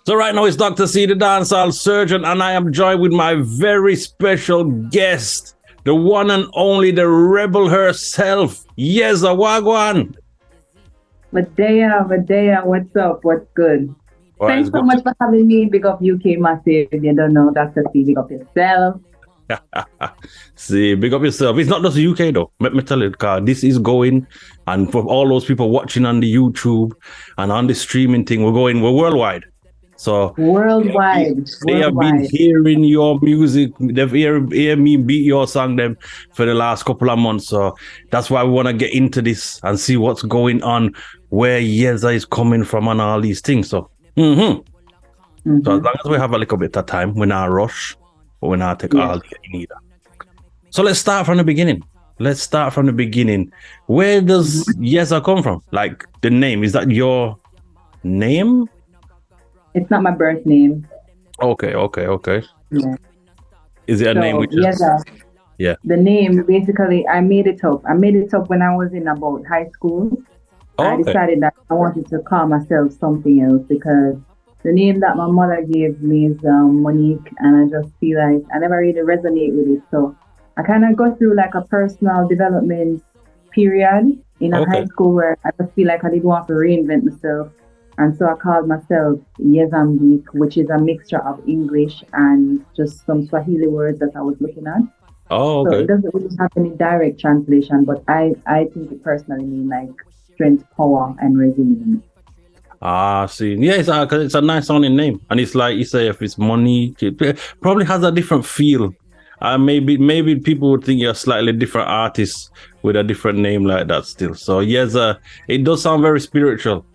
So right now it's Dr. C, the dancehall surgeon, and I am joined with my very special guest, the one and only, the rebel herself, Yeza. Wagwan. Madea, what's up? What's good? Well, Thanks so much for having me. Big up UK Massive. If you don't know, Dr. C, big up yourself. See, big up yourself. It's not just the UK though. Let me tell you, because this is going, and for all those people watching on the YouTube and on the streaming thing, we're worldwide. So worldwide. They have been hearing your music. They've hear me beat your song them for the last couple of months. So that's why we want to get into this and see what's going on, where Yeza is coming from and all these things. So, So as long as we have a little bit of time, we're not rush, but we're not take all the either. So let's start from the beginning. Where does Yeza come from? Like the name, is that your name? It's not my birth name. Okay. Yeah. Is it a name which is... Yeah. The name, basically, I made it up. When I was in about high school. I decided that I wanted to call myself something else because the name that my mother gave me is Monique, and I just feel like I never really resonate with it. So I kind of go through like a personal development period in a high school where I just feel like I didn't want to reinvent myself. And so I called myself Yeza, which is a mixture of English and just some Swahili words that I was looking at. Oh, okay. So it doesn't really have any direct translation, but I think it personally means like strength, power, and resilience. See. Yeah, it's a nice sounding name. And it's like you say, if it's money, it probably has a different feel. Maybe people would think you're a slightly different artist with a different name like that still. So Yeza, it does sound very spiritual.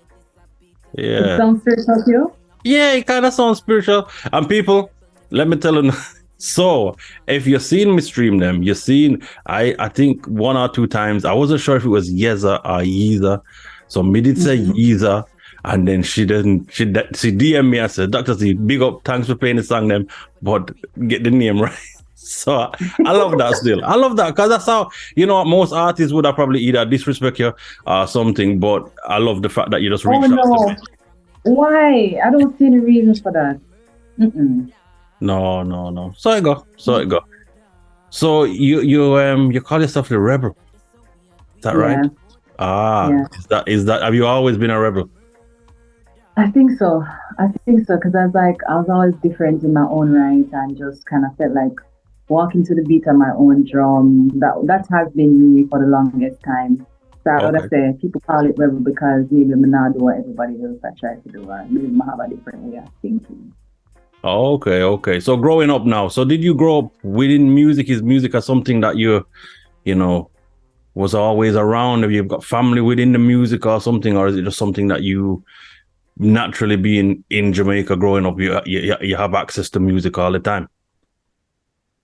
Yeah. It sounds spiritual to you? Yeah, it kind of sounds spiritual. And people, let me tell you, so if you've seen me stream them, you've seen, I think 1 or 2 times, I wasn't sure if it was Yeza or Yeza. So me did say Yeza, and then she DM'd me and said, Dr. C, big up, thanks for playing the song them, but get the name right. So I love that still. I love that because that's how, most artists would have probably either disrespect you or something, but I love the fact that you just reached out to me. Why? I don't see any reasons for that. No. So it go. So you call yourself the rebel. Is that right? Is that have you always been a rebel? I think so because I was always different in my own right and just kind of felt like walking to the beat of my own drum. That has been me for the longest time. So I would say people call it rebel because maybe I'm not doing what everybody else I try to do, and maybe I have a different way of thinking. Okay. So growing up now, so did you grow up within music? Is music or something that you was always around? Have you got family within the music or something, or is it just something that you naturally being in Jamaica growing up, you have access to music all the time?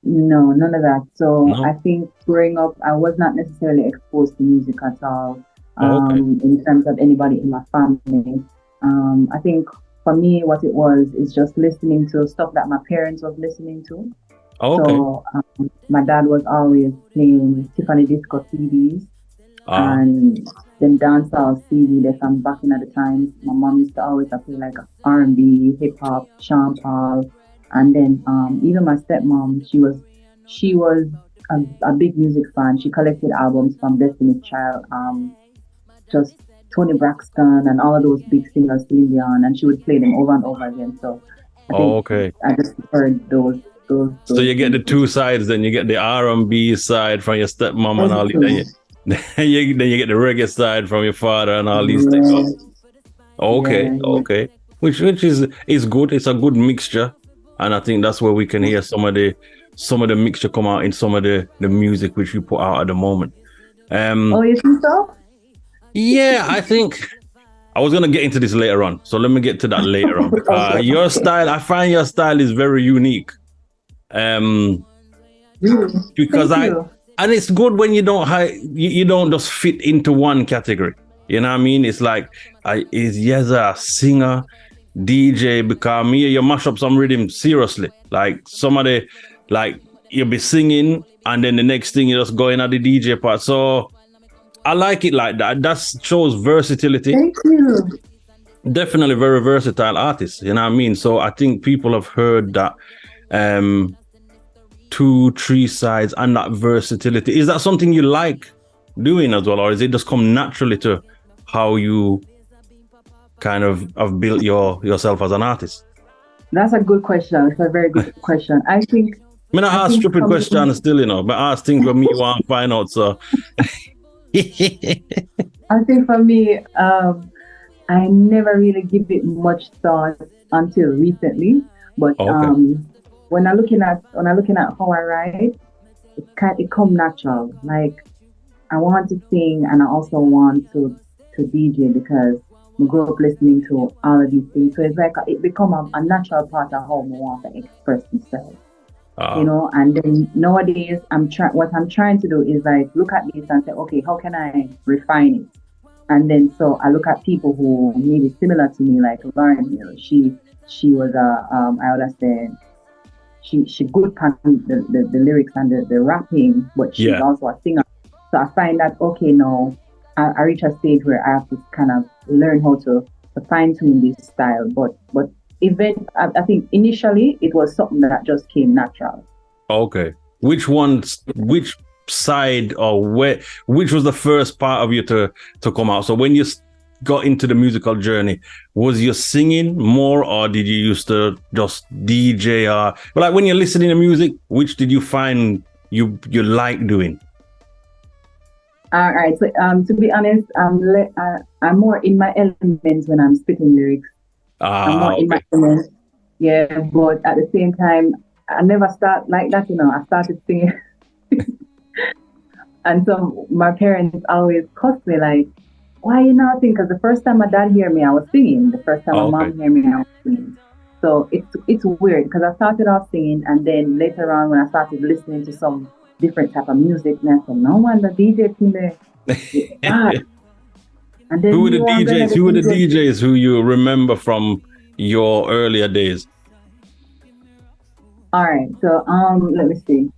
No, none of that. So I think growing up, I was not necessarily exposed to music at all. In terms of anybody in my family. I think for me, what it was is just listening to stuff that my parents was listening to. So my dad was always playing Tiffany Disco CDs and then dancehall CD that from back in at the time. My mom used to always play like R&B, hip hop, Sean Paul. And then even my stepmom, she was a big music fan. She collected albums from Destiny's Child, just Tony Braxton and all of those big singers, Celine Dion, and she would play them over and over again. So I just heard those. So you get the two sides, then you get the R&B side from your stepmom and all these. Then you get the reggae side from your father and all these things. Okay. Which is good. It's a good mixture. And I think that's where we can hear some of the mixture come out in some of the music which we put out at the moment. You think so? Yeah, I think I was gonna get into this later on. So let me get to that later on. Your style, I find your style is very unique. Because and it's good when you don't just fit into one category. You know what I mean? It's like, is Yeza a singer, DJ? Because you mash up some rhythm seriously. Like somebody, like you'll be singing and then the next thing you just go in at the DJ part. So I like it like that. That shows versatility. Thank you. Definitely very versatile artist, you know what I mean? So I think people have heard that 2-3 sides and that versatility. Is that something you like doing as well, or is it just come naturally to how you kind of have built yourself as an artist? That's a good question. It's a very good question. I think I ask stupid questions still, you know, but I ask things for me you want to find out. So I think for me, I never really give it much thought until recently. But when I'm looking at how I write, it come natural. Like I want to sing and I also want to DJ because I grew up listening to all of these things. So it's like it become a natural part of how I want to express myself. You know, and then nowadays what I'm trying to do is like look at this and say, okay, how can I refine it? And then so I look at people who maybe similar to me, like Lauren Hill. She was I would say she good at the lyrics and the rapping, but she's also a singer. So I find that okay, now I reach a stage where I have to kind of learn how to fine tune this style. But I think initially it was something that just came natural. Okay. Which side or which was the first part of you to come out? So when you got into the musical journey, was you singing more or did you used to just DJ? Or like when you're listening to music, which did you find you like doing? All right. So to be honest, I'm more in my elements when I'm spitting lyrics. I'm more in my elements. Yeah, but at the same time, I never start like that. You know, I started singing. And so my parents always cussed me like, why you not singing? Because the first time my dad heard me, I was singing. The first time my mom heard me, I was singing. So it's weird because I started off singing and then later on when I started listening to some different type of music, and I said, no one, the DJ thing there. And then Who were the DJs who you remember from your earlier days? All right. So let me see.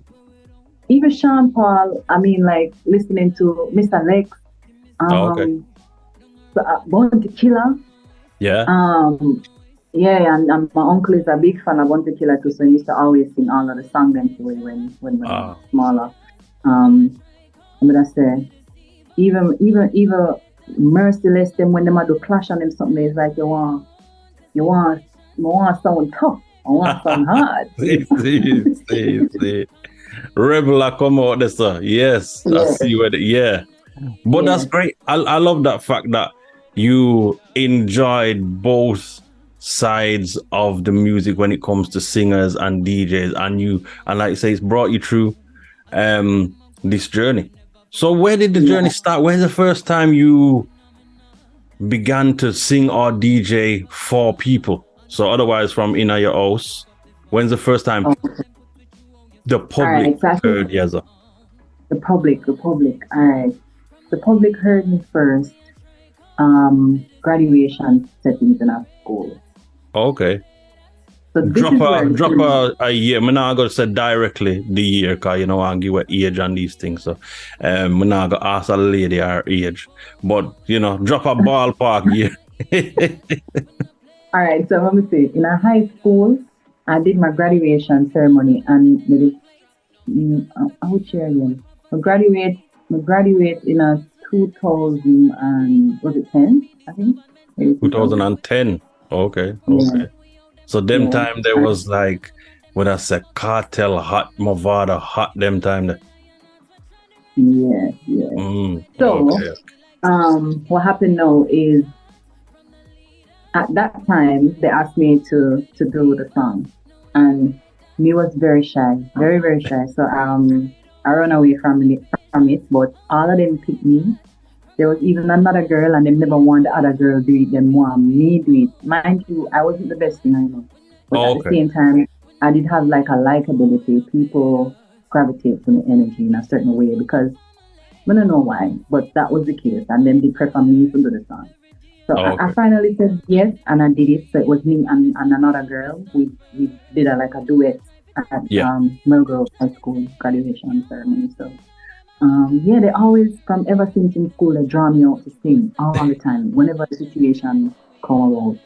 Even Sean Paul, I mean, like listening to Mr. Lex. Bounty Killer. Yeah. Yeah, and my uncle is a big fan of Bounty Killer too, so he used to always sing all of the songs when we were smaller. I'm gonna say, even Merciless them when them do clash on them something, it's like you want sound tough. I want sound hard. see. Rebel come out there, sir. Yes, I see where but that's great. I love that fact that you enjoyed both sides of the music when it comes to singers and DJs, and like I say, it's brought you through this journey. So where did the journey start? When's the first time you began to sing or DJ for people? So otherwise from in your house, when's the first time the public heard Yeza? The public. All right. The public heard me first. Graduation settings in our school. Okay. So drop a year. I'm not gonna say directly the year, cause you know I give her age and these things. So I'm not gonna ask a lady her age, but you know, drop a ballpark year. All right. So let me see. In a high school, I did my graduation ceremony, and I would share again. I graduate in a 2000 and was it 10? I think. 2010. Okay. Yeah. So them time there was like, what I said, Cartel hot, Movada hot. Them time there. Yeah. So, what happened now is, at that time they asked me to do the song, and me was very shy, very very shy. So I ran away from it, but all of them picked me. There was even another girl, and they never want the other girl do it. Them want me do it. Mind you, I wasn't the best thing I know. But at the same time, I did have like a likability. People gravitate to the energy in a certain way because I don't know why, but that was the case. And then they prefer me to do the song. So I finally said yes, and I did it. So it was me and another girl. We did like a duet at Melgrove High School graduation ceremony. So they always, from ever since in school, they draw me out to sing all the time. Whenever the situation come about.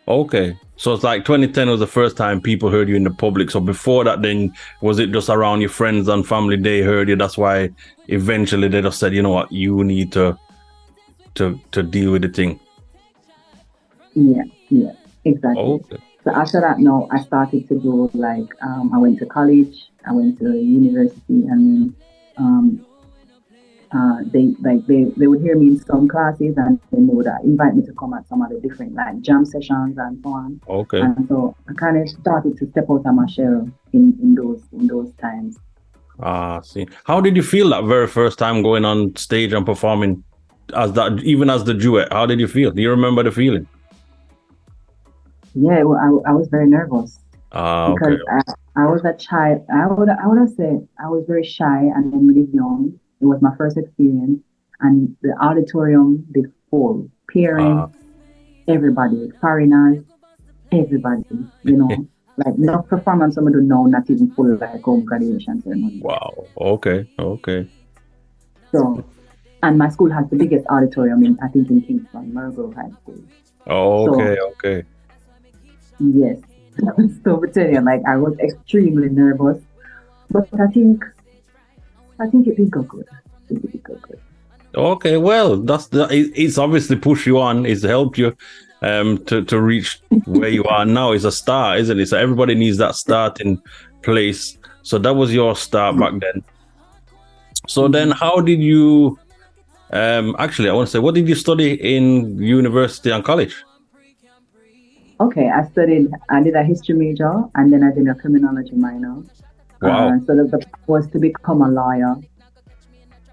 Okay. So it's like 2010 was the first time people heard you in the public. So before that, then was it just around your friends and family they heard you? That's why eventually they just said, you know what, you need to deal with the thing. Yeah, exactly. Okay. So after that, no, I started to do like I went to college, I went to university, and they would hear me in some classes, and then they would invite me to come at some of the different like jam sessions and so on. Okay. And so I kind of started to step out of my shell in those times. See. How did you feel that very first time going on stage and performing as that, even as the duet? How did you feel? Do you remember the feeling? Yeah, well, I was very nervous because Okay. I was a child. I would have said I was very shy and then really young. It was my first experience, and the auditorium did full. Parents, everybody, foreigners, everybody. You know, like no performance. Someone do know, not even full like home graduation ceremony. Wow. Okay. So, and my school has the biggest auditorium I think in Kingston, Marlborough High School. Okay. Yes. So I tell you, like I was extremely nervous, but I think it did go good. Okay, well, it's obviously pushed you on. It's helped you to reach where you are now. It's a start, isn't it? So everybody needs that starting place. So that was your start back then. So then how did you actually I want to say, what did you study in university and college? Okay, I did a history major and then I did a criminology minor. Wow. So the was to become a lawyer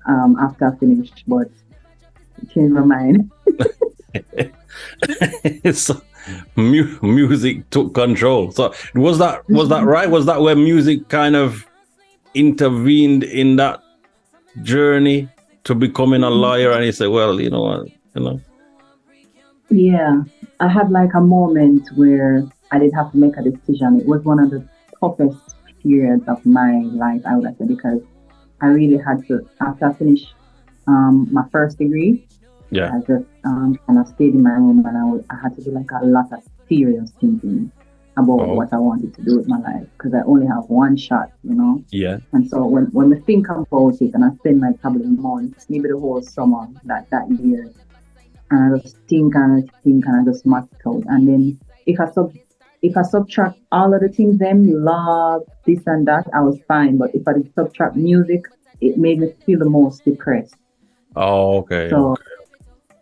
after I finished, but I changed my mind. So, music took control. So was that right? Was that where music kind of intervened in that journey to becoming a lawyer? And you say, well, you know what, Yeah, I had like a moment where I did have to make a decision. It was one of the toughest periods of my life, I would say, because I really had to, after I finished my first degree, I just kind of stayed in my room and I had to do like a lot of serious thinking about what I wanted to do with my life because I only have one shot, Yeah. And so when we think about it, and I spend like probably months, maybe the whole summer that year, and I just think and I just max it out. And then if I subtract all of the things, them love this and that, I was fine. But if I did subtract music, it made me feel the most depressed. Oh, okay. So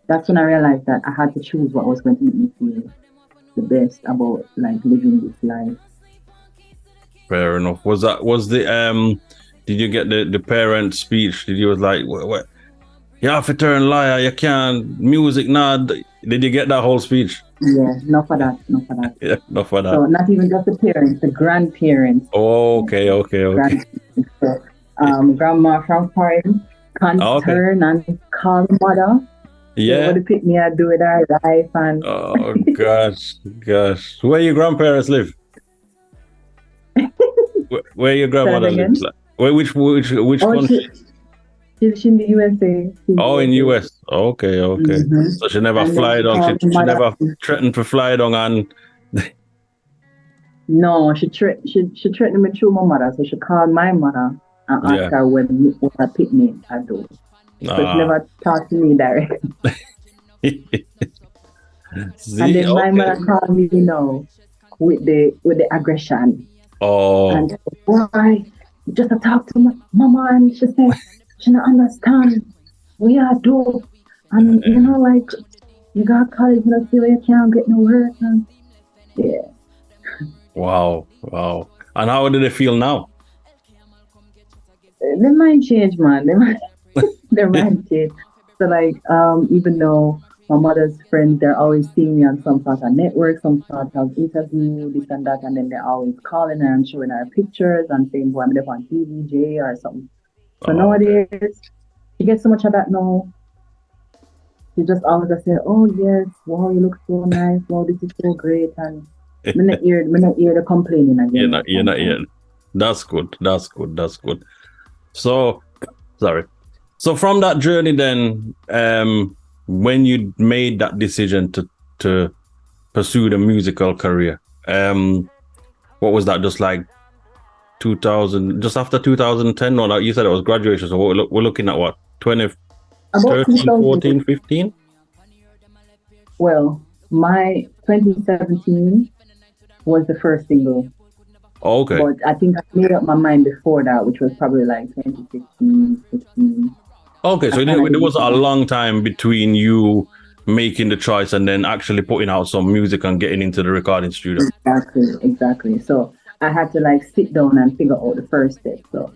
that's when I realized that I had to choose what was going to make me feel the best about like living this life. Fair enough. Did you get the parent speech? Did you was like, what? You have to turn liar, you can't, music, nah. Did you get that whole speech? Yeah, not for that. Yeah, not for that. So not even just the parents, the grandparents. Oh, okay. So, grandma from Paris can't turn and call mother. Yeah. What pick me I do with our life and oh gosh. Where your grandparents live? Where your grandmother lives? Which country? She's in the USA. In US. Okay. Mm-hmm. So she never fly down. She never threatened to fly down and. No, she threatened me through my mother. So she called my mother and asked her what I pick me I do. So she never talked to me directly. And then my mother called me, with the aggression. Oh. And why? Just to talk to my mama, and she said she don't understand. We are do, and like you got college, see where you can't get no work, and yeah. Wow. And how do they feel now? Their mind changed, man. Their mind changed. So like, even though my mother's friends, they're always seeing me on some sort of network, some sort of interview, this and that, and then they're always calling her and showing her pictures and saying, "Boy, I'm on TVJ or something." So nowadays, she gets so much of that now. She just always say, "Oh yes, wow, you look so nice. Wow, this is so great." And I'm not hear the complaining again. You're not hearing. That's good. So, sorry. So from that journey, then, when you made that decision to to pursue the musical career? What was that? Just like 2000, just after 2010? No, you said it was graduation. So we're looking at what? 2013, 14, 15? Well, my 2017 was the first single. Okay. But I think I made up my mind before that, which was probably like 2016, 16. Okay, so there was a long time between you making the choice and then actually putting out some music and getting into the recording studio. Exactly. So I had to like sit down and figure out the first step. So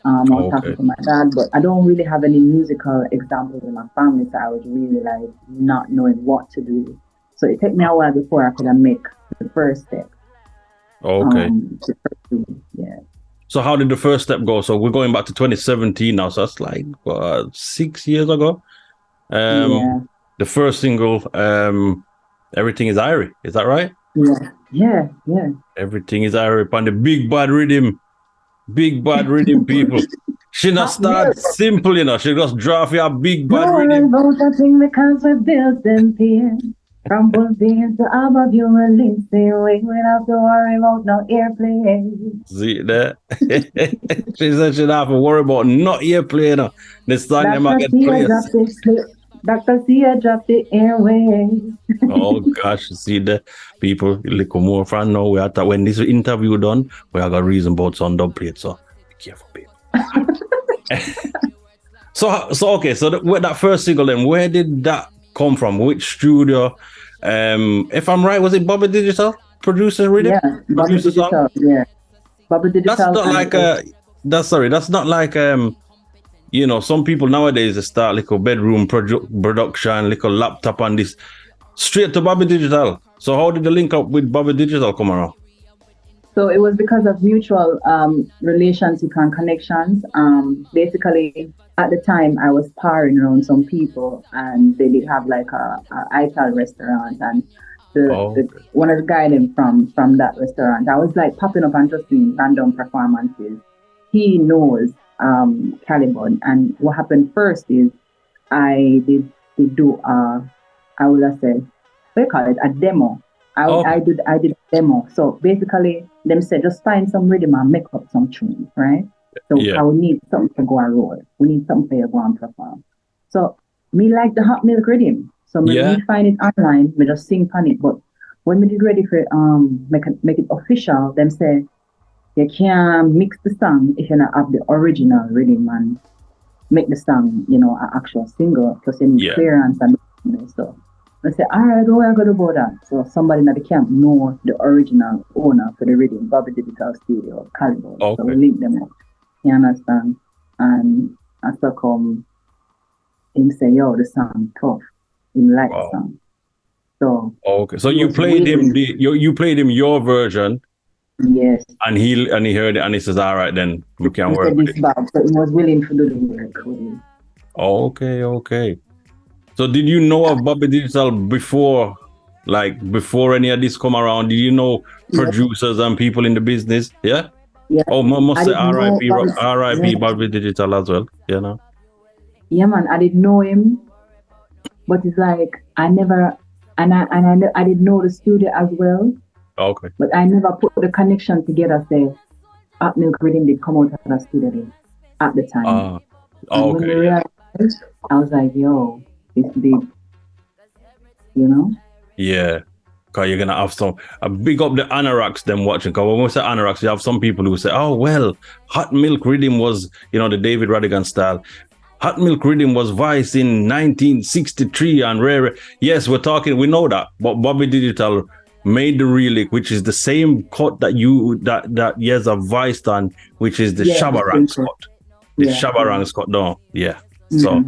I was talking to my dad, but I don't really have any musical examples in my family, so I was really like not knowing what to do. So it took me a while before I could make the first step. Okay. Yeah. So how did the first step go? So we're going back to 2017 now. So that's like 6 years ago. The first single, Everything is Irie. Is that right? Yeah. Everything is Irie on the big bad rhythm. Big bad rhythm, people. She not start simple, you know. She just draw for a big bad rhythm. Because we're built in fear. From Bolivia to above, you will live stay away. We don't have to worry about no airplane. See that? She said she don't have to worry about no airplane. No. The song them get played. Dr. Sia dropped the airways. Oh gosh, see the people little more from now. We thought when this interview done, we have got reason about some dub plate. So be careful, people. So okay. So with that first single, then where did that come from? Which studio? If I'm right, was it Bobby Digital producer? Really? Yeah, Bobby Digital. Yeah, Bobby Digital. That's not like That's not like you know, some people nowadays they start like a bedroom production, like a laptop and this straight to Bobby Digital. So how did the link up with Bobby Digital come around? So it was because of mutual relationship and connections. Basically, at the time, I was parring around some people, and they did have like a Ital restaurant, and one of the guys from that restaurant, I was like popping up and just doing random performances. He knows Caliban, and what happened first is I did do I will say, what do you call it, a demo. I did a demo. So basically, them said just find some rhythm and make up some tunes, right? So I would need something to go and roll. We need something to go and perform. So me like the hot milk rhythm. So me find it online, we just sing on it. But when we did ready for make it official, them say you can't mix the song if you not have the original rhythm and make the song, you know, an actual single, because you need clearance and so. I said, all right, what are you going to do about that? So somebody in the camp know the original owner for the rhythm, Bobby Digital Studio, Caliban. So we link them up. You understand? And after come, him say, yo, the song tough. He like the song. So so you played him you played him your version. Yes. And he heard it and he says, all right, then we can work with it. So he was willing to do the work with me. Okay. So did you know of Bobby Digital before any of this come around? Did you know producers and people in the business? Yeah? Yeah. Oh, must say R.I.P. Bobby Digital as well, you know? Yeah, man, I didn't know him, but it's like I didn't know the studio as well. Okay. But I never put the connection together, say, Hot Milk Rhythm did come out of the studio at the time. And when we realized, I was like, yo, it's big, you know? Yeah, because you're going to have big up the anoraks them watching, because when we say anoraks, you have some people who say, oh, well, Hot Milk Rhythm was, you know, the David Radigan style. Hot Milk Rhythm was Vice in 1963 and Rare. Yes, we know that, but Bobby Digital made the relic, which is the same cut that Yeza Vice done, which is the Shabarangs cut. The Shabarangs cut, no, So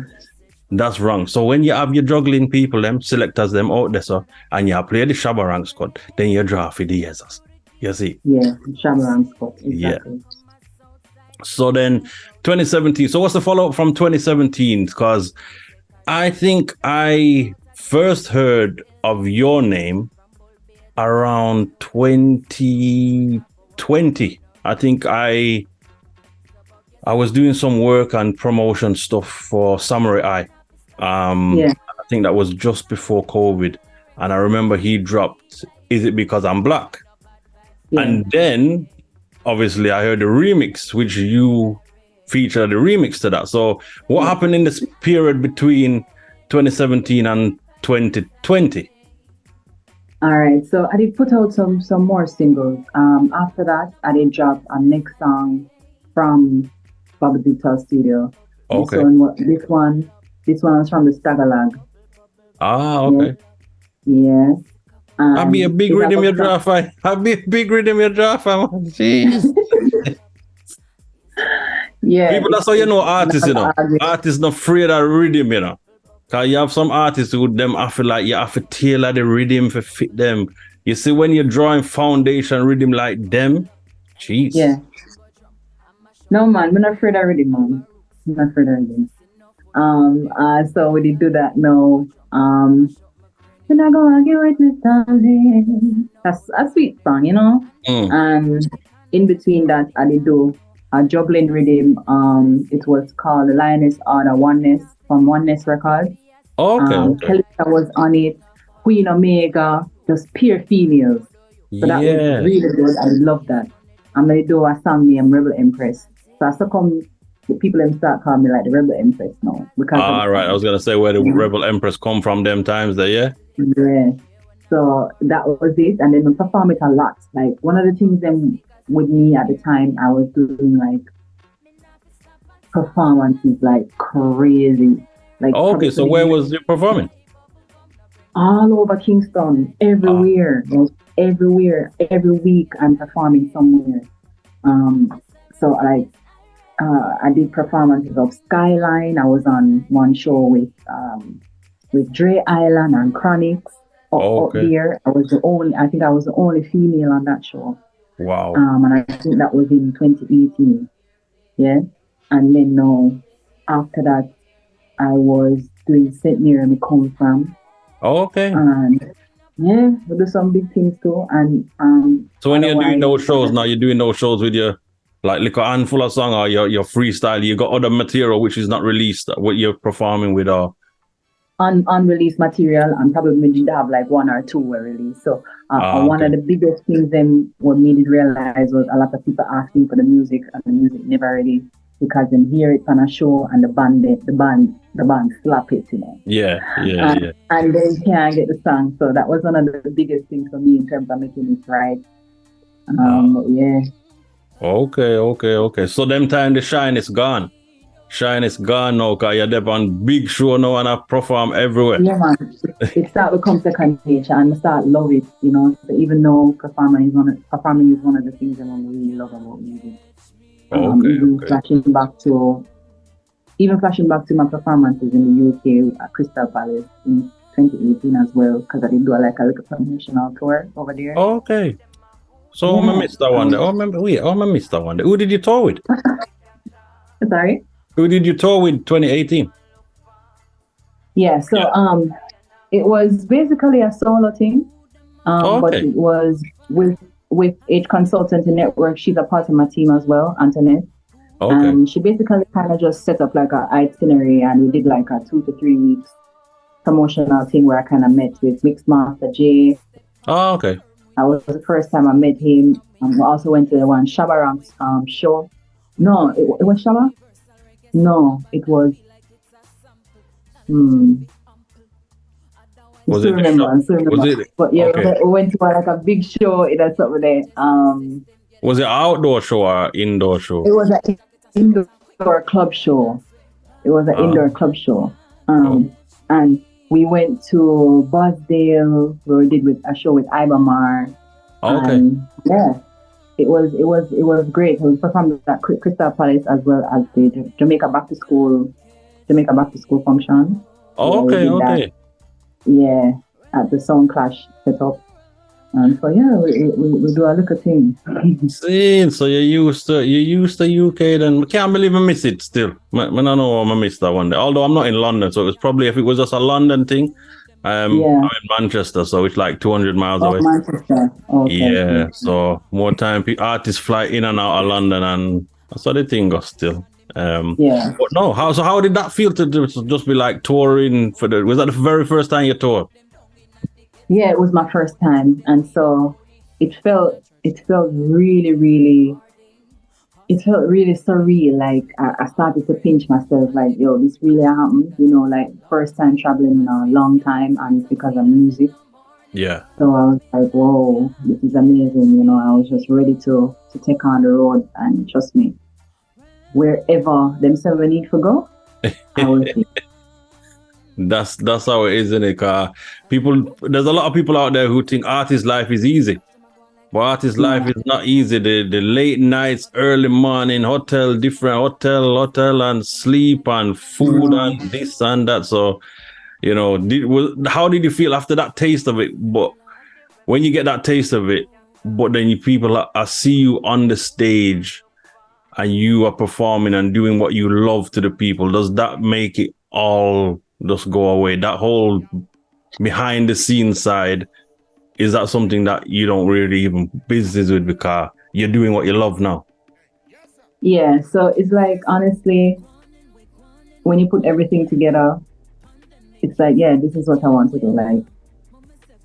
that's wrong. So when you have your juggling people, them selectors, them out there, so and you play the Shabarangs cut, then you draw for the Yezas. You see? Yeah, Shabarangs cut. Exactly. Yeah. So then 2017. So what's the follow-up from 2017? Because I think I first heard of your name around 2020. I think I was doing some work and promotion stuff for Samurai Eye. I think that was just before COVID. and I remember he dropped "Is It Because I'm Black," and then obviously I heard the remix, which you featured the remix to that. So what happened in this period between 2017 and 2020? All right, so I did put out some more singles. After that, I did drop a next song from Bobby Digital Studio. Okay. This one was from the Stagalag. Ah, okay. Yeah. I'll be a big rhythm you draw for. I'll be a big rhythm you draw for. Jeez. Yeah. People, that's how you know artists, you know. Artists not afraid of rhythm, you know. Cause you have some artists who them I feel like you have to tailor the rhythm to fit them. You see, when you're drawing foundation rhythm like them, jeez. Yeah. No man, I'm not afraid of rhythm, man. I'm not afraid of rhythm. So we did do that now. We're not gonna argue with me, darling. That's a sweet song, you know. And in between that, I did do a juggling rhythm. It was called the Lioness Order Oneness from Oneness Records. Okay. Kelly was on it. Queen Omega, just pure females. So that was really good. I love that. I'm gonna do a song named Rebel Empress. So I come the people in start calling me like the Rebel Empress now. Because right. I was gonna say where the Rebel Empress come from them times there, yeah? Yeah. So that was it. And then we perform it a lot. Like one of the things then with me at the time, I was doing like performances like crazy. Like so where was you performing? All over Kingston, everywhere. Everywhere. Every week I'm performing somewhere. So like I did performances of Skyline. I was on one show with Dre Island and Chronics up there. I think I was the only female on that show. Wow. And I think that was in 2018. Yeah. And then after that I was doing St. Mary me come from. Okay. And yeah, we do some big things too. And so when you're doing those shows now, you're doing those shows with your like a handful of song or your freestyle, you got other material which is not released, what you're performing with unreleased material, and probably did have like one or two were released. So one of the biggest things then what made it realize was a lot of people asking for the music, and the music never really, because they hear it on a show and the band slap it, you know. Yeah. And they can't get the song. So that was one of the biggest things for me in terms of making it right. Yeah. Okay. So them time the shine is gone. Shine is gone now, because you're there on big show now and I perform everywhere. Yeah, man. It start to become second nature and I start love it, you know. So even though performing is one of the things that I really love about music. Flashing back to my performances in the UK at Crystal Palace in 2018 as well, because I did do a little promotional tour over there. Okay. So I missed that one there. I missed that one there. Who did you tour with? Sorry? Who did you tour with 2018? Yeah, so it was basically a solo thing. But it was with a consultant in network. She's a part of my team as well, Antoinette. Okay. And she basically kind of just set up like an itinerary, and we did like a 2 to 3 weeks promotional thing where I kind of met with Mixmaster J. Oh, okay. That was the first time I met him. We also went to the one Shabba show. No, it was Shabba? No, it was. Was it? Was it? But yeah, we went to like a big show in a something there. Was it an outdoor show or indoor show? It was an indoor club show. Indoor club show. And we went to Bosdale, where we did with a show with Ibamar. Okay. And yeah, it was great. We performed at Crystal Palace as well as the Jamaica Back to School function. Okay. Yeah, at the Sound Clash setup. And so yeah, we do a little thing. See, so you're used to UK then. I can't believe I miss it still. I don't know how I missed that one day. Although I'm not in London, so it was probably, if it was just a London thing. I'm in Manchester, so it's like 200 miles away. Manchester. Okay. Yeah, so more time artists fly in and out of London, and that's how the thing goes still. Yeah. But no, how did that feel to just be like touring was that the very first time you toured? Yeah, it was my first time, and so it felt really, really, it felt really surreal. Like I started to pinch myself, like, yo, this really happened, like first time traveling in a long time, and it's because of music. Yeah. So I was like, whoa, this is amazing. I was just ready to take on the road, and trust me, wherever them say we need to go, I will see. That's how it is, isn't it? There's a lot of people out there who think artist life is easy. But artist life is not easy. The late nights, early morning, different hotel, and sleep and food and this and that. So, how did you feel after that taste of it? But when you get that taste of it, but then I see you on the stage and you are performing and doing what you love to the people. Does that make it all just go away? That whole behind the scenes side, is that something that you don't really even business with because you're doing what you love now? Yeah, so it's like, honestly, when you put everything together, it's like, yeah, this is what I want to do. Like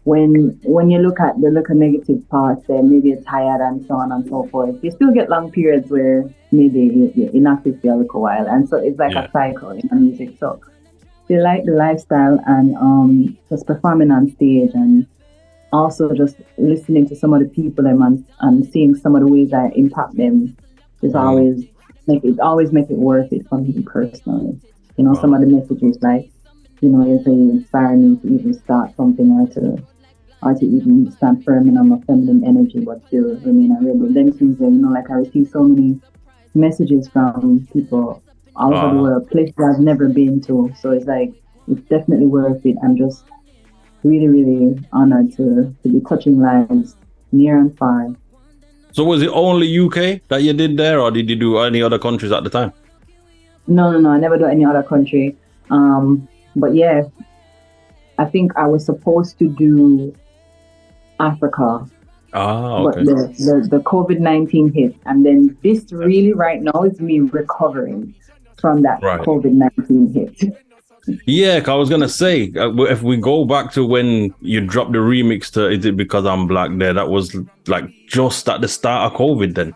when you look at the negative parts, then maybe you're tired and so on and so forth. You still get long periods where maybe you're inactive for a little while, and so it's like a cycle in the music. So they like the lifestyle and just performing on stage, and also just listening to some of the people and seeing some of the ways I impact them is always make it worth it for me personally. Some of the messages, like, they inspire me to even start something, or to even stand firm in my feminine energy, but still remain a rebel. Then things that, like, I receive so many messages from people all over the world, places I've never been to. So it's like, it's definitely worth it. I'm just really, really honored to be touching lives near and far. So was it only UK that you did there, or did you do any other countries at the time? No, I never do any other country. But yeah, I think I was supposed to do Africa. Okay. But the COVID-19 hit, and then this really right now is me recovering from that COVID-19 hit. Yeah, I was gonna say, if we go back to when you dropped the remix to "Is It Because I'm Black," that was like just at the start of COVID then.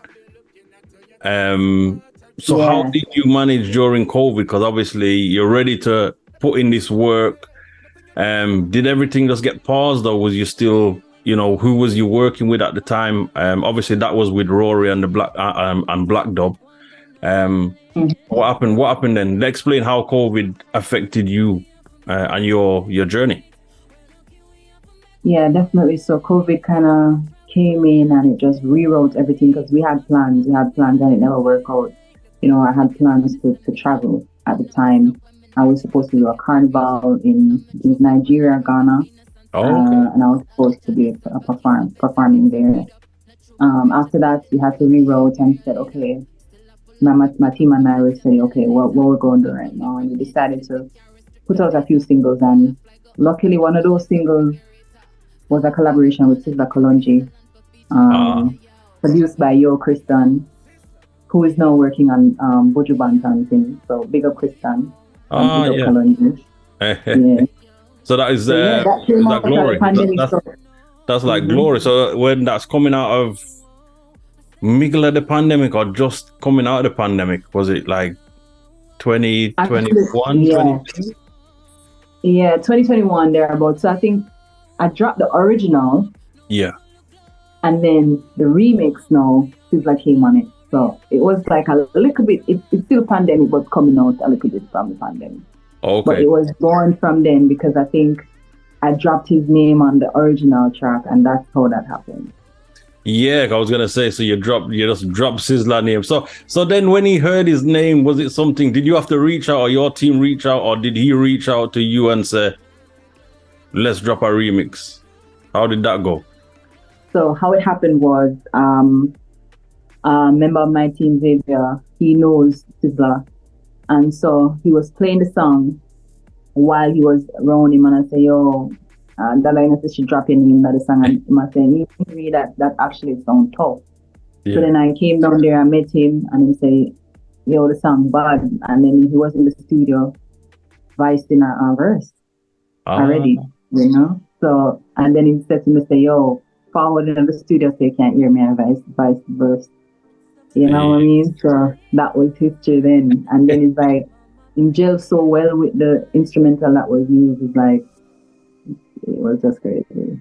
So how did you manage during COVID? Because obviously you're ready to put in this work. Did everything just get paused, or was you still, who was you working with at the time? Obviously that was with Rory and the Black Dub. What happened then? Explain how COVID affected you and your journey. Yeah, definitely. So COVID kind of came in and it just rewrote everything, because we had plans and it never worked out. I had plans to travel at the time. I was supposed to do a carnival in Nigeria, Ghana. And I was supposed to be performing there. After that, we had to rewrote and said, okay, my team and I would say, okay, what we're going to do right now. And we decided to put out a few singles. And luckily, one of those singles was a collaboration with Sizzla Kalonji, produced by Yo Kristan, who is now working on Buju Banton thing. So big up Kristan. Big up Kalonji. Yeah. So that is that Glory. That's like Glory. So when that's coming out of middle of the pandemic or just coming out of the pandemic, was it like 2021? Yeah, 2021 thereabouts. So I think I dropped the original. Yeah. And then the remix now, Sizzla came on it. So it was like a little bit, it's still pandemic, but coming out a little bit from the pandemic. Okay. But it was born from then, because I think I dropped his name on the original track, and that's how that happened. Yeah, I was gonna say, so you just dropped Sizzla name. So then when he heard his name, was it something, did you have to reach out, or your team reach out, or did he reach out to you and say, let's drop a remix? How did that go? So how it happened was, a member of my team, Xavier, he knows Sizzla. And so he was playing the song while he was around him, and I say, yo, that line says she drop in him that the song, and I say, me that actually sound tough. Yeah. So then I came down there, I met him, and he say, yo, the song bad. And then he was in the studio voicing a verse already, So And then he said to me, say, yo, forward in the studio so you can't hear me, and vice versa. You know what I mean? So that was history then. And then it's like, it gel so well with the instrumental that was used. It's like, it was just crazy.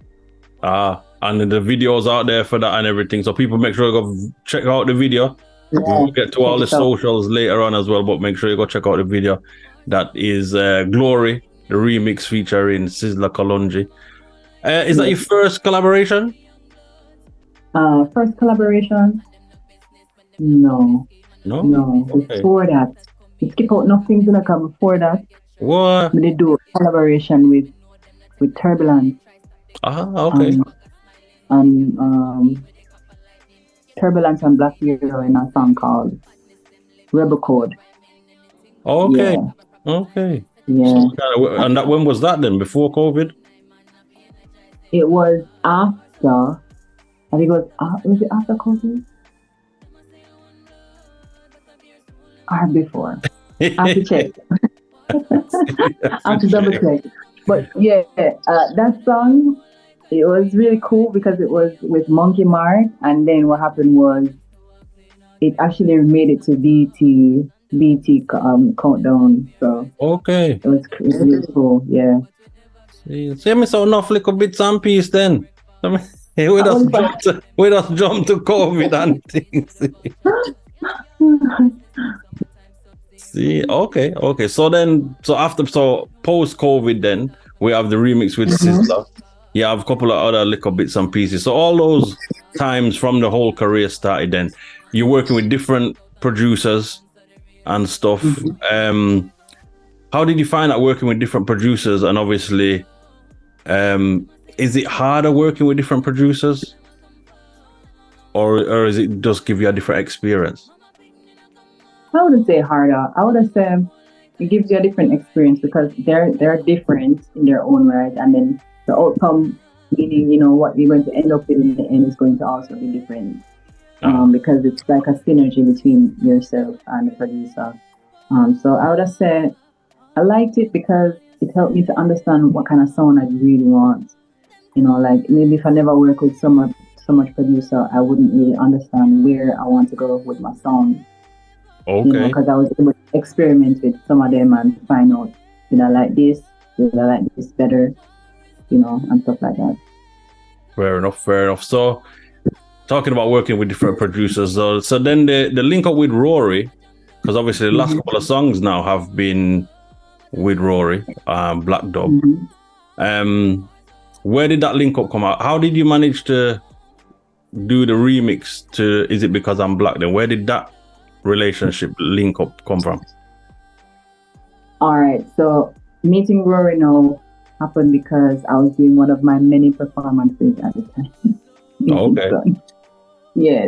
And the videos out there for that and everything. So people make sure to go check out the video. Yeah, we'll get to all the socials later on as well, but make sure you go check out the video. That is Glory, the remix featuring Sizzla Kalonji. Is that your first collaboration? First collaboration? No. Okay. Before that, we skip out nothing to come before that. What? We did do a collaboration with Turbulence. Okay. Turbulence and Black Hero in a song called Rebel Code. Okay. Yeah. Okay. Yeah. So, and that when was that then? Before COVID? It was after. I think it was it after COVID? Or before? I have to check. I have to double check. But yeah, that song, it was really cool because it was with Monkey Mark, and then what happened was it actually made it to BT countdown. So okay, it was really cool. Yeah. See me so enough little bits and piece then. I mean, we just jump to COVID and things. See, okay. So post COVID, then we have the remix with Sizzla. You have a couple of other little bits and pieces. So all those times from the whole career started, then you're working with different producers and stuff. How did you find out working with different producers? And obviously, is it harder working with different producers, or is it just give you a different experience? I wouldn't say harder. I would say it gives you a different experience because they're different in their own right, and then the outcome, meaning what you're going to end up with in the end, is going to also be different. Because it's like a synergy between yourself and the producer. So I would have said I liked it because it helped me to understand what kind of sound I really want. Like maybe if I never work with so much producer, I wouldn't really understand where I want to go with my sound. Okay. Because I was able to experiment with some of them and find out, did I like this better, and stuff like that. Fair enough. So talking about working with different producers, so then the link up with Rory, because obviously the last couple of songs now have been with Rory, Black Dog. Where did that link up come out? How did you manage to do the remix to Is It Because I'm Black then? Where did that relationship link up come from? All right, so meeting Rory now happened because I was doing one of my many performances at the time. Okay.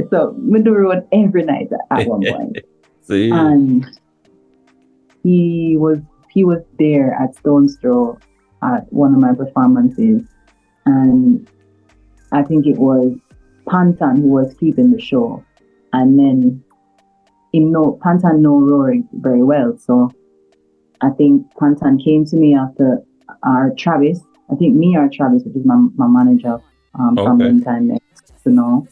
So we do road every night at one point. See. And he was there at Stone's Throw at one of my performances, and I think it was Pantan who was keeping the show, and then Pantan know Rory very well, so I think Pantan came to me after Travis, which is my manager from the time next to know.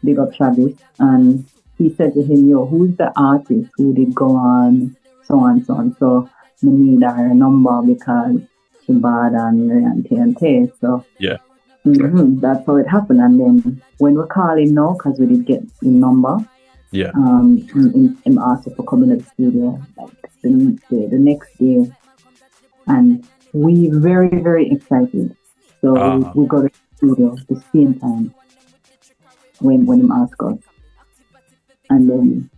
Big up Travis, and he said to him, yo, who's the artist who did go on so on. So we need her number because she bad and TNT. So yeah. That's how it happened. And then when we call him now, because we did get the number, him asked for coming to the studio like the next day, and we very, very excited. So we got to the studio at the same time when him asked us, and then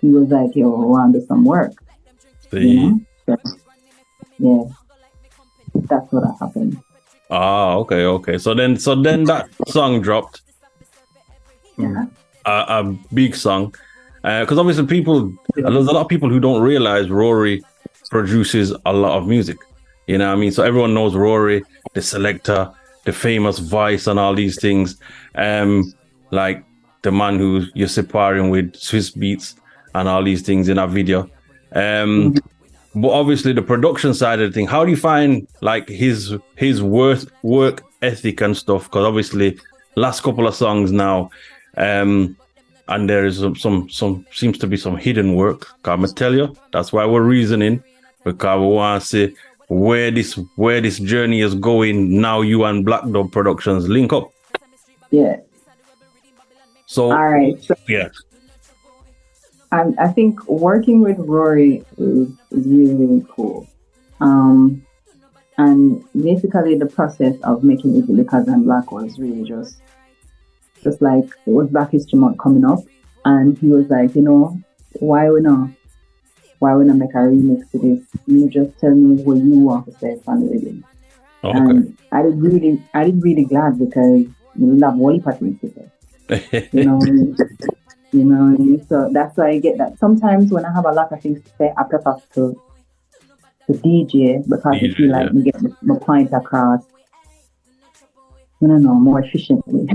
he was like, "Yo, I want to do some work." So, yeah, that's what happened. Okay. So then that song dropped. Yeah. A big song, because obviously there's a lot of people who don't realize Rory produces a lot of music. You know what I mean? So everyone knows Rory, the selector, the famous voice, and all these things. Like the man who you're sparring with, Swiss Beats, and all these things in that video. But obviously the production side of the thing, how do you find like his work ethic and stuff, because obviously last couple of songs now, and there is some seems to be some hidden work. I'm gonna tell you, that's why we're reasoning, because we want to see where this journey is going. Now you and Black Dog Productions link up. Yeah. So all right. So, yeah. I think working with Rory is really, really cool. And basically the process of making It Because I'm Black was really just like, it was Black History Month coming up, and he was like, why we not make a remix to this? You just tell me what you want to say from the rhythm. Okay. And I did really glad, because we love Wally Patton to say. So that's why I get that. Sometimes when I have a lot of things to say, I prefer to DJ, because I feel like me get my point across, more efficiently.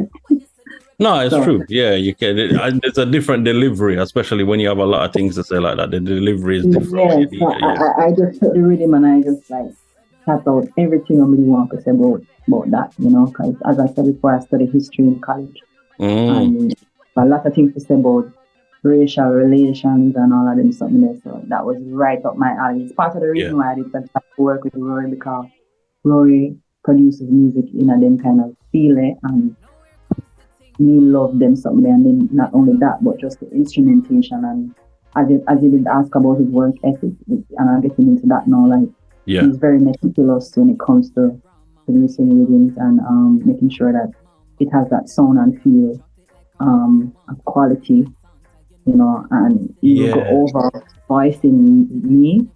No, it's true. Yeah, you can. It's a different delivery, especially when you have a lot of things to say like that. The delivery is different. Yeah, I just put the rhythm and I just like tap out everything I really want to say about that, because as I said before, I studied history in college. And a lot of things to say about racial relations and all of them something there. So that was right up my alley. It's part of the reason why I did work with Rory, because Rory produces music in a them kind of feeling, and me love them something there. And then not only that, but just the instrumentation. And as you did ask about his work ethic, and I'm getting into that now, like he's very meticulous when it comes to producing rhythms and making sure that it has that sound and feel of quality, and you go over voicing me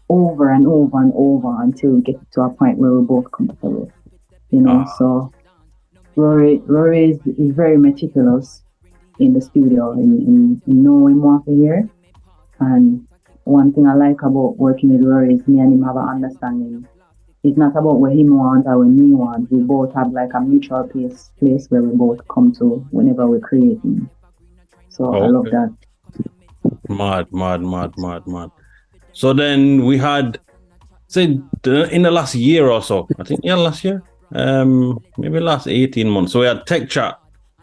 over and over and over until we get to a point where we're both comfortable, So Rory is very meticulous in the studio in knowing what to hear. And one thing I like about working with Rory is me and him have an understanding. It's not about what him wants or what me want. We both have like a mutual place where we both come to whenever we're creating. So I love that. Mad. So then we had, say, in the last year or so, I think, last year, maybe last 18 months. So we had Tech Chat.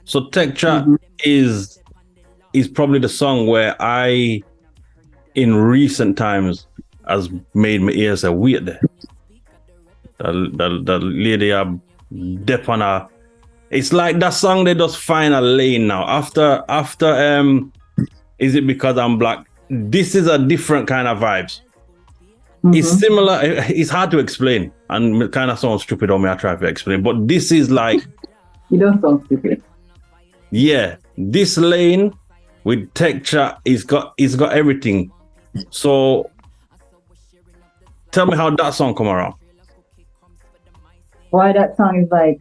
So Tech Chat is probably the song where I, in recent times, has made my ears say, wait there. The lady dep on her. It's like that song, they just find a lane now. After Is It Because I'm Black? This is a different kind of vibes. It's similar. It's hard to explain, and it kind of sounds stupid on me. I try to explain, but this is like. You don't sound stupid. Yeah, this lane with Tech Chat it's got everything. So tell me how that song come around. Why that song is like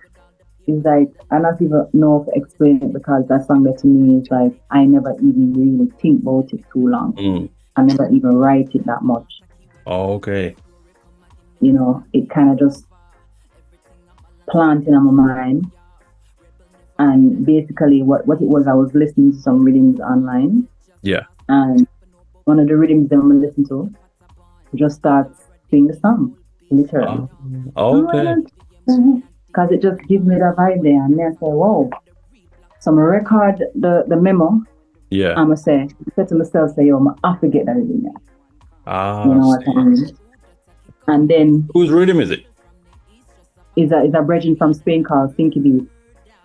I don't even know if to explain it, because that song that to me is like I never even really think about it too long. I never even write it that much. Oh, okay. It kind of just planted in my mind. And basically what it was, I was listening to some rhythms online. Yeah. And one of the rhythms that I'm listening to just starts singing the song, literally. Oh, okay. Because it just gives me that vibe there. And then I say, whoa. So I'm going to record the memo. Yeah. I'm going to say to myself, yo, I forget that rhythm there. You know what I mean? And then... Whose rhythm is it? It's a brethren from Spain called Stinky Beat.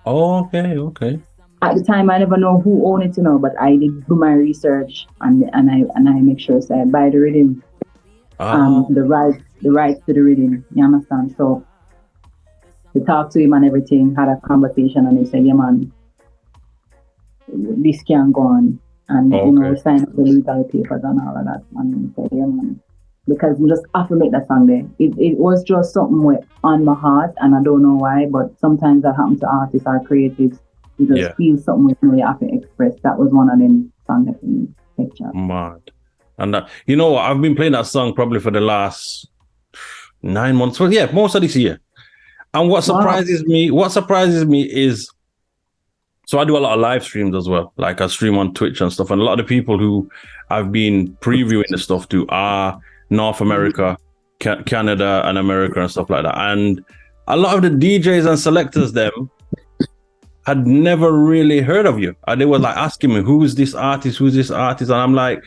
Oh, okay. At the time, I never know who owned it, but I did do my research and I make sure I buy the rhythm. The rights to the rhythm. You understand? So we talked to him and everything, had a conversation, and he said, yeah, man, this can go on. And, we signed up the legal papers and all of that. And he said, yeah, man, because we just have to make that song there. It was just something on my heart, and I don't know why, but sometimes that happens to artists or creatives. You just feel something you have to express. That was one of them songs that we picture. Mad. And I've been playing that song probably for the last 9 months. Well, yeah, most of this year. And what surprises me is, so I do a lot of live streams as well. Like I stream on Twitch and stuff. And a lot of the people who I've been previewing the stuff to are North America, Canada and America and stuff like that. And a lot of the DJs and selectors them had never really heard of you. And they were like asking me, who's this artist? And I'm like,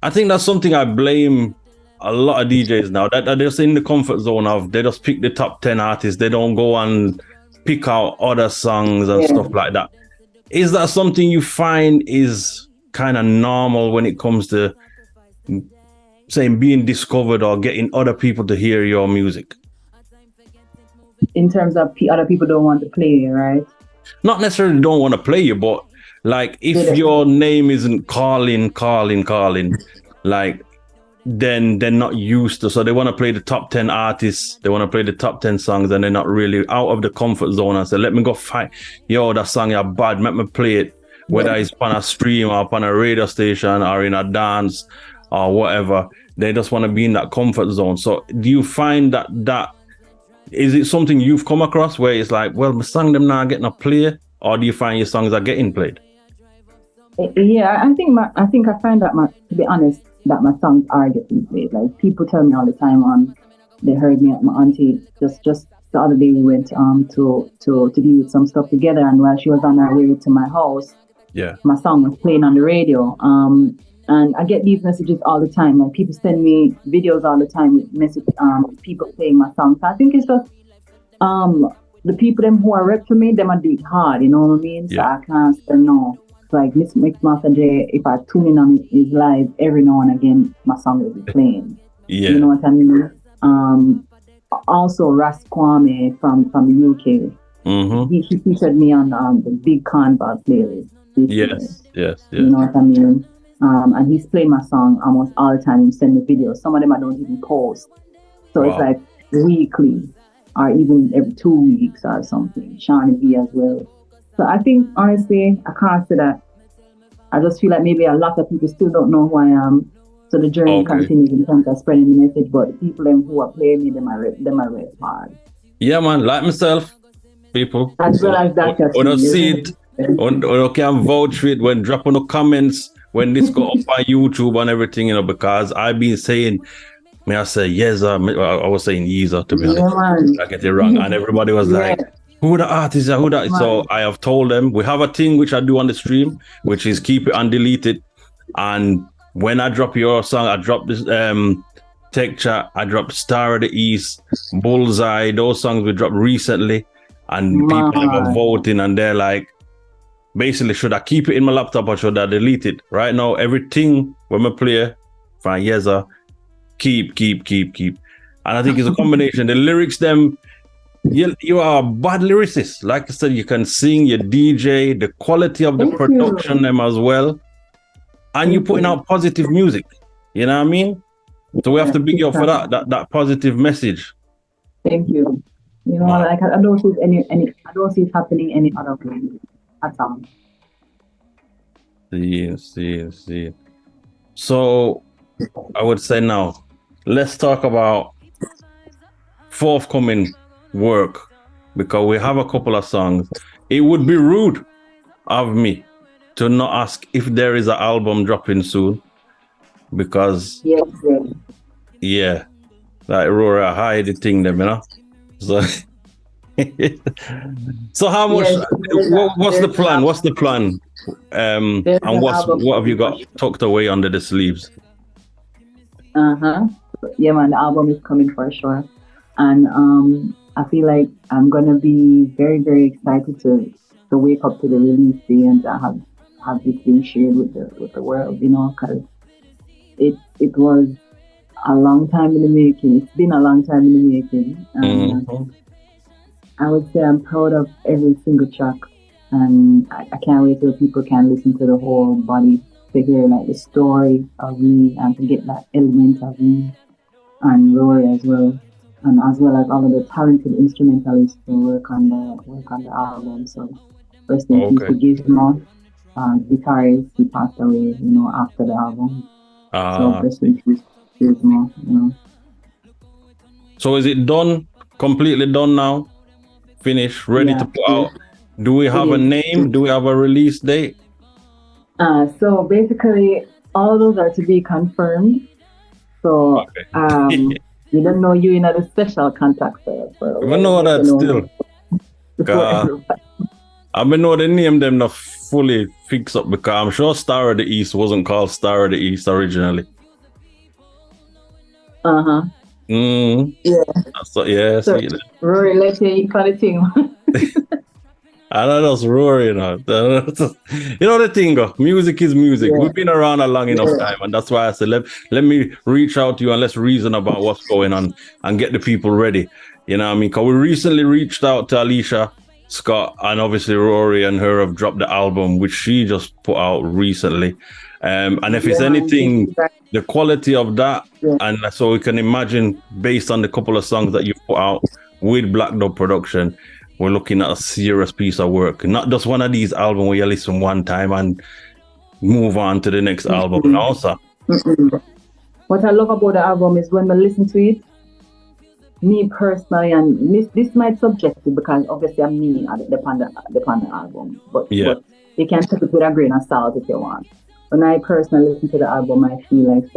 I think that's something I blame a lot of DJs now, that they're just in the comfort zone of, they just pick the top 10 artists. They don't go and pick out other songs and stuff like that. Is that something you find is kind of normal when it comes to saying being discovered or getting other people to hear your music? In terms of other people don't want to play you, right? Not necessarily don't want to play you, but like if your name isn't calling, like then they're not used to. So they want to play the top 10 artists, they want to play the top 10 songs, and they're not really out of the comfort zone and say, let me go find, that song you're bad, let me play it, whether it's on a stream or on a radio station or in a dance or whatever. They just want to be in that comfort zone. So do you find that is it something you've come across where it's like, well, my song them now getting a play, or do you find your songs are getting played? Yeah, I think I find that to be honest, that my songs are getting played. Like people tell me all the time, they heard me at my auntie just the other day we went to do some stuff together, and while she was on her way to my house, my song was playing on the radio. And I get these messages all the time. Like people send me videos all the time with people playing my songs. So I think it's just the people them who are rep for me, them are do it hard, you know what I mean? So I can't say no. Like Mix Master J, if I tune in on his live every now and again, my song will be playing. You know what I mean? Also Ras Kwame from the UK. He featured me on the Big Canvas playlist. Yes. You know what I mean? And he's playing my song almost all the time. He send me videos. Some of them I don't even post. So it's like weekly or even every 2 weeks or something. Shawnee B as well. So I think, honestly, I can't say that. I just feel like maybe a lot of people still don't know who I am. So the journey continues in terms of spreading the message. But the people them who are playing me, them are rap hard. Yeah, man. Like myself, people. As well as that. When I see it, when I can vouch for it, when dropping the comments, when this go up on YouTube and everything, because I've been saying, may I say Yeza, I was saying Yeza, to be honest. I get it wrong. And everybody was like, who the artist is? Who that? So I have told them, we have a thing which I do on the stream, which is keep it undeleted. And when I drop your song, I drop this Tech Chat, I dropped Star of the East, Bullseye, those songs we dropped recently. And people are voting and they're like, basically, should I keep it in my laptop or should I delete it? Right now, everything when I play from Yeza, keep. And I think it's a combination. The lyrics, them, you are a bad lyricist. Like I said, you can sing, you DJ, the quality of the production, them as well. And you're putting out positive music. You know what I mean? So we have to big you up for that positive message. Thank you. You know, like I don't see I don't see it happening any other way. See. So I would say now, let's talk about forthcoming work, because we have a couple of songs. It would be rude of me to not ask if there is an album dropping soon, because like Aurora hide the thing them, so so how much what's the plan and what have you got tucked away under the sleeves? Yeah, man, the album is coming for sure, and I feel like I'm gonna be very, very excited to wake up to the release day and to have this being shared with the world, because it was a long time in the making. It's been a long time in the making, and I would say I'm proud of every single track, and I can't wait till people can listen to the whole body to hear like the story of me and to get that element of me and Rory as well, and as well as all of the talented instrumentalists who work on the album. So first in peace to Gizmo, guitarist, he passed away, after the album. So first in peace Gizmo, So is it done? Completely done now? Finished, ready to put out? Do we have a name? Do we have a release date? So basically, all those are to be confirmed. So You don't know you in a special contact for I know that still. I know the name them not fully fix up because I'm sure Star of the East wasn't called Star of the East originally. Uh-huh. Yeah. So, yeah. So, Rory, let's say you call it thing. I know that's Rory, you know. You know the thing, music is music. Yeah. We've been around a long enough time, and that's why I said let me reach out to you and let's reason about what's going on and get the people ready. You know what I mean? Because we recently reached out to Alicia Scott, and obviously Rory and her have dropped the album, which she just put out recently. And if it's anything, the quality of that, and so we can imagine based on the couple of songs that you put out with Black Dog Production, we're looking at a serious piece of work, not just one of these albums where you listen one time and move on to the next album. Also, what I love about the album is when I listen to it, me personally, and this might subjective because obviously I'm me upon the album, but you can take it with a grain of salt if you want. When I personally listen to the album, I feel like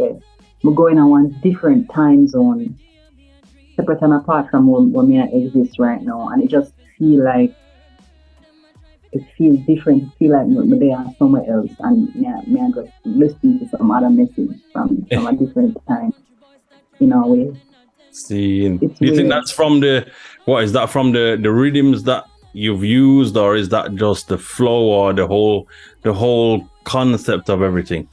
I'm going on one different time zone, separate and apart from where me I exist right now, and it just feel like it feels different. It feel like they are somewhere else, and me I just listening to some other message from a different time, in a way. See, do you think that's from what is that from the rhythms that you've used, or is that just the flow or the whole concept of everything?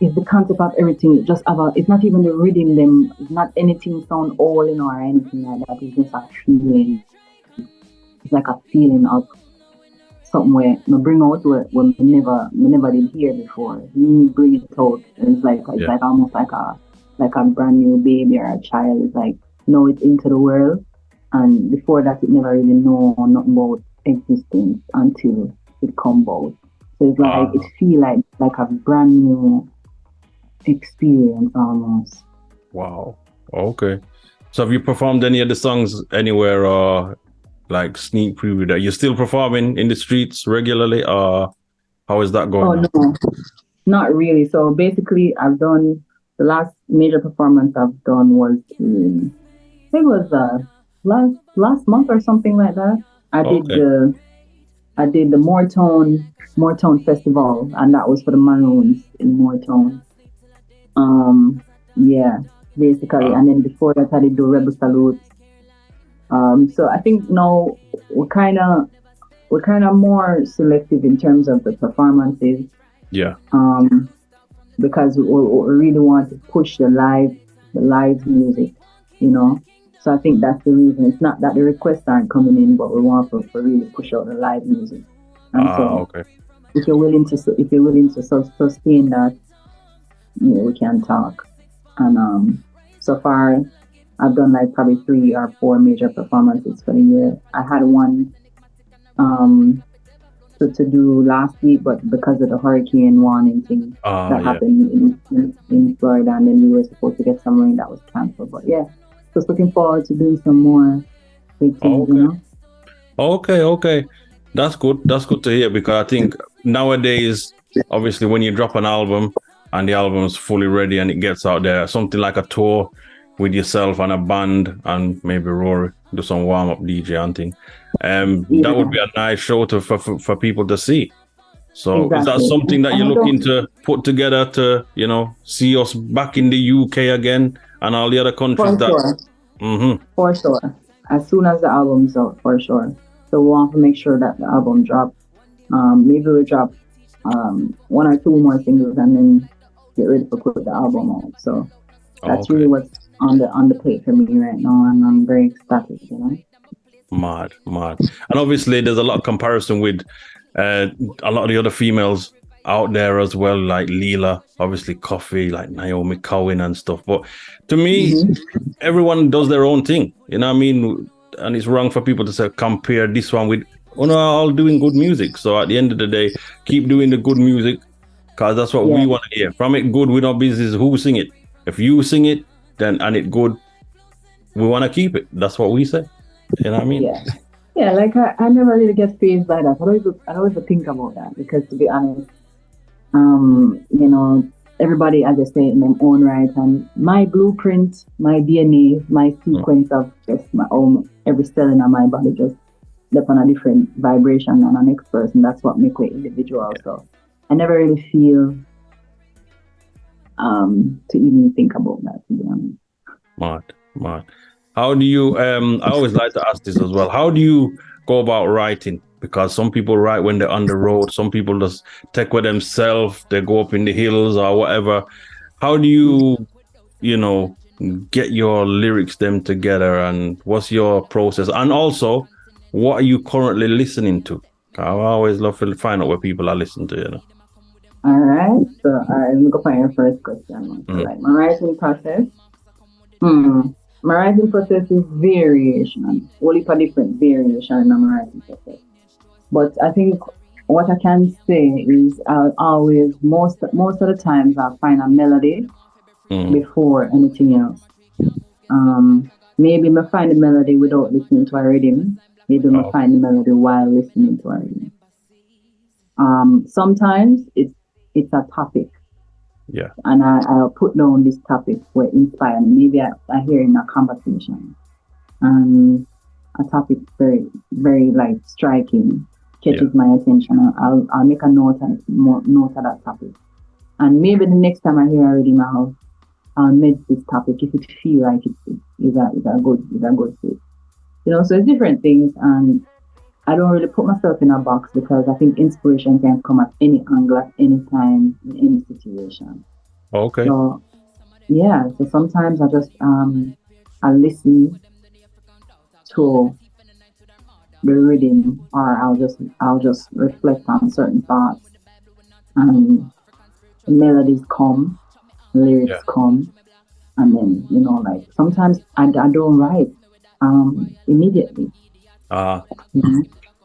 It's the concept of everything. It's just about, it's not even the rhythm, them, it's not anything sound all in or anything like that. It's just a feeling. It's like a feeling of something where I bring out what we never did hear before. Me bring it out. It's like almost like a brand new baby or a child. It's like, it's into the world. And before that, it never really know nothing about existence until it comes out. So it's like, it feel like a brand new experience almost. Wow. Okay. So have you performed any of the songs anywhere, or like sneak preview that you're still performing in the streets regularly, or how is that going? No, not really. So basically I've done, the last major performance I've done was last month or something like that. I did the Moortown Festival, and that was for the Maroons in Moortown. Basically, and then before that I did the Rebel Salute. So I think now we're kind of more selective in terms of the performances. Yeah. Because we really want to push the live music, So I think that's the reason. It's not that the requests aren't coming in, but we want to really push out the live music. And okay. If you're willing to sustain that, we can talk. And so far, I've done like probably 3 or 4 major performances for the year. I had one to do last week, but because of the hurricane warning thing that happened in Florida, and then we were supposed to get some rain, that was canceled. But yeah, just looking forward to doing some more big things, Okay. That's good. That's good to hear, because I think nowadays, obviously, when you drop an album and the album's fully ready and it gets out there, something like a tour with yourself and a band and maybe Rory do some warm-up DJ and thing. That would be a nice show for people to see. So exactly. Is that something that you're looking to put together to, see us back in the UK again and all the other countries? For sure. As soon as the album's out, for sure. So we want to make sure that the album drops. Maybe we'll drop 1 or 2 more singles and then get ready to put the album out. So that's really what's on the plate for me right now, and I'm very ecstatic, Mad. And obviously there's a lot of comparison with a lot of the other females out there as well, like Leela, obviously Coffee, like Naomi Cowan and stuff. But to me, everyone does their own thing, you know what I mean? And it's wrong for people to say compare this one with all doing good music. So at the end of the day, keep doing the good music, because that's what we want to hear. From it good, we're not business who sing it. If you sing it, then and it good, we want to keep it. That's what we say. You know what I mean? Yeah. Like I never really get phased by that. I don't even think about that, because to be honest, everybody, as I say, in their own right. And my blueprint, my DNA, my sequence of just my own, every cell in my body just left on a different vibration than the next person. That's what makes it individual. So I never really feel to even think about that, to be honest. Mad. How do you I always like to ask this as well. How do you go about writing? Because some people write when they're on the road, some people just take with themselves, they go up in the hills or whatever. How do you, get your lyrics them together, and what's your process? And also, what are you currently listening to? I always love to find out what people are listening to, All right. So let me go find your first question. So, like my writing process. My writing process is variation. Only for different variation in my writing process. But I think what I can say is I'll always most of the times I'll find a melody before anything else. Maybe I find the melody without listening to a rhythm. Maybe I find the melody while listening to a rhythm. Sometimes it's a topic. Yeah. And I'll put down this topic where inspire me. Maybe I hear in a conversation. A topic very, very like striking, catches my attention. I'll make a note of that topic. And maybe the next time I hear a rhythm, I'll make this topic if it feel like it's a good fit. So it's different things, and I don't really put myself in a box because I think inspiration can come at any angle, at any time, in any situation. Okay. So yeah, so sometimes I just I listen to the rhythm, or I'll just reflect on certain thoughts, and melodies come, lyrics come, and then like sometimes I don't write immediately.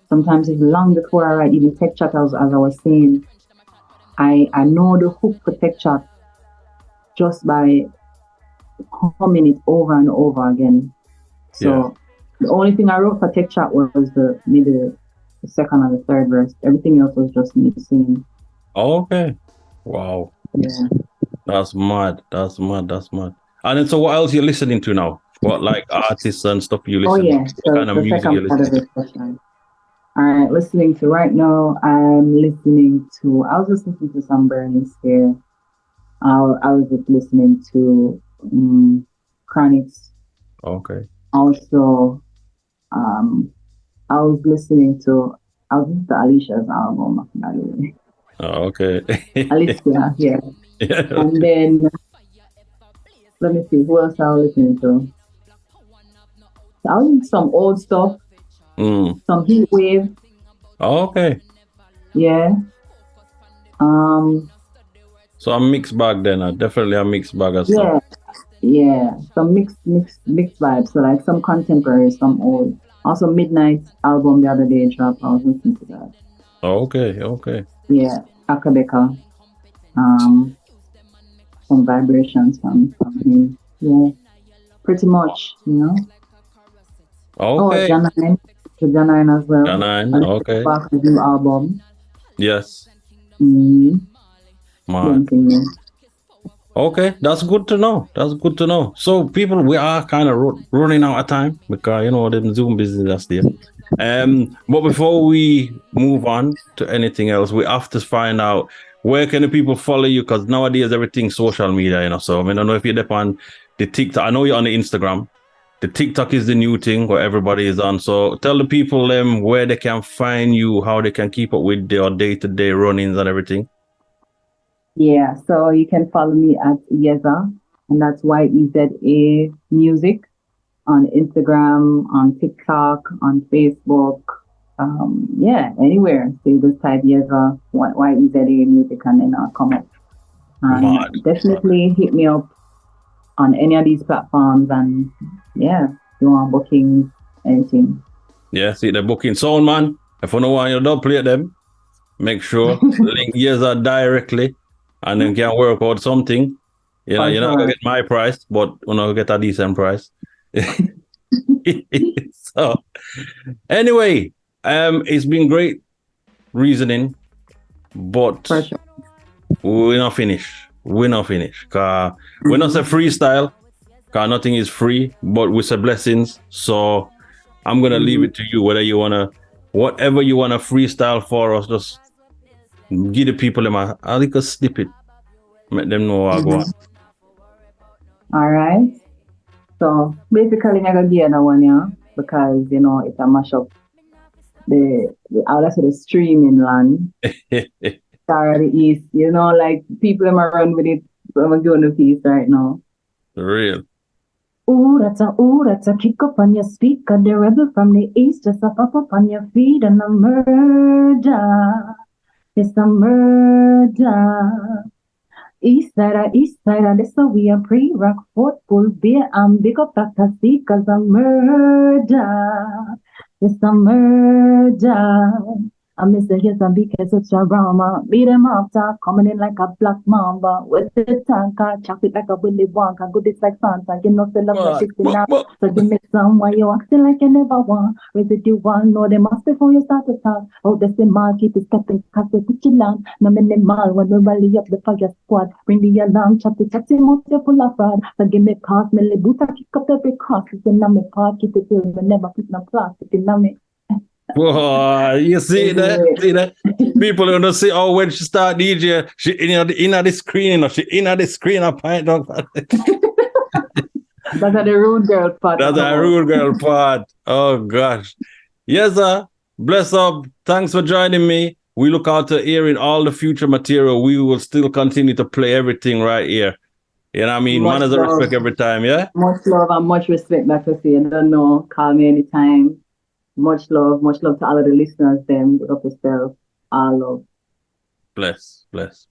Sometimes it's long before I write. Even tech chat, as I was saying, I know the hook for tech chat just by humming it over and over again. So the only thing I wrote for tech chat was maybe the second or the third verse. Everything else was just me singing. Okay. Wow. Yeah. That's mad. And then, so what else you listening to now? What, like, artists and stuff you listen to? What kind of music you listening to? All right, listening to right now, I was just listening to some Burning Spear. I was just listening to Chronics. Okay. Also, I was listening to Alicia's album, by the way. Oh, okay. Alicia, yeah. And then, let me see, who else I was listening to? I was listening to some old stuff. Some heat wave. Oh, okay. Yeah. So a mixed bag then. Definitely a mixed bag of stuff. Yeah. Some mixed vibes. So like some contemporary, some old. Also Midnight album the other day dropped. I was listening to that. Oh, okay. Yeah. Akabeka. Some vibrations from him. Yeah. Pretty much, Okay. Oh, Janine as well. Janine, okay. Back the new album. Yes. Man. Okay, that's good to know. So people, we are kind of running out of time because the Zoom business there. But before we move on to anything else, we have to find out where can the people follow you, because nowadays everything's social media, So I don't know if you're on the TikTok. I know you're on the Instagram. The TikTok is the new thing where everybody is on. So tell the people where they can find you, how they can keep up with their day-to-day runnings and everything. Yeah, so you can follow me at Yeza, and that's Yeza Music on Instagram, on TikTok, on Facebook. Anywhere. So you just type Yeza, Yeza Music, and then I'll come up. Definitely hit me up on any of these platforms, and you want bookings, anything. Yeah, see the booking sound, man. If you don't want you to play them, make sure link Yeza directly, and then can work out something. You're not gonna get my price, but get a decent price. So anyway, it's been great reasoning, but we're not finished. we not finish. Cause we not say freestyle, cause nothing is free, but we say blessings. So I'm gonna leave it to you, whatever you wanna freestyle for us, just give the people them a little snippet. Make them know what I go on. All right. So basically I'm gonna give another one, yeah, because it's a mashup. The streaming land. Star of the East, like people am around with it. So I'm doing the piece right now. For real. Ooh, that's a kick up on your speaker. The rebel from the East, just a pop up on your feet and a murder. It's a murder. East side, this so we are pre-rock, Fort Full Beer, and big up Dr. C, cause a murder. It's a murder. I miss the yes and because it's a drama. Beat them up, talk, coming in like a black mamba. With the tanker, chop it like a Willy Wonka. Good, it's like Santa. You know, still love the 60 now. So give me some while you acting like you never want. Residual, no, they must before you start to talk. Oh, the same market is stepping, cause they put you down. No minimal when we rally up the fire squad. Bring the alarm, chop it, mouth, you're full of fraud. So give me pass, me le boot, kick up every cross. It's in my pocket, it's in me, never put no plastic in me. Whoa, you see that? See that? People don't see. Oh, when she start DJ, she in the screen, she in the screen. A pint dog. That's the rude girl part. That's a rude girl part. Oh gosh, Yeza, bless up. Thanks for joining me. We look out to hearing all the future material. We will still continue to play everything right here. You know what I mean? Much Manners of respect every time, yeah? Much love and much respect, Dr. C. I don't know. Call me anytime. Much love to all of the listeners. Them, good up yourself. All love. Bless. Bless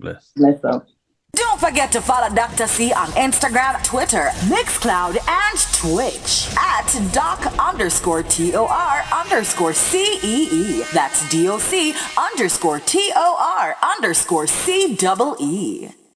up. Don't forget to follow Dr. C on Instagram, Twitter, Mixcloud, and Twitch at doc_TOR_CEE. That's DOC_TOR_CEE.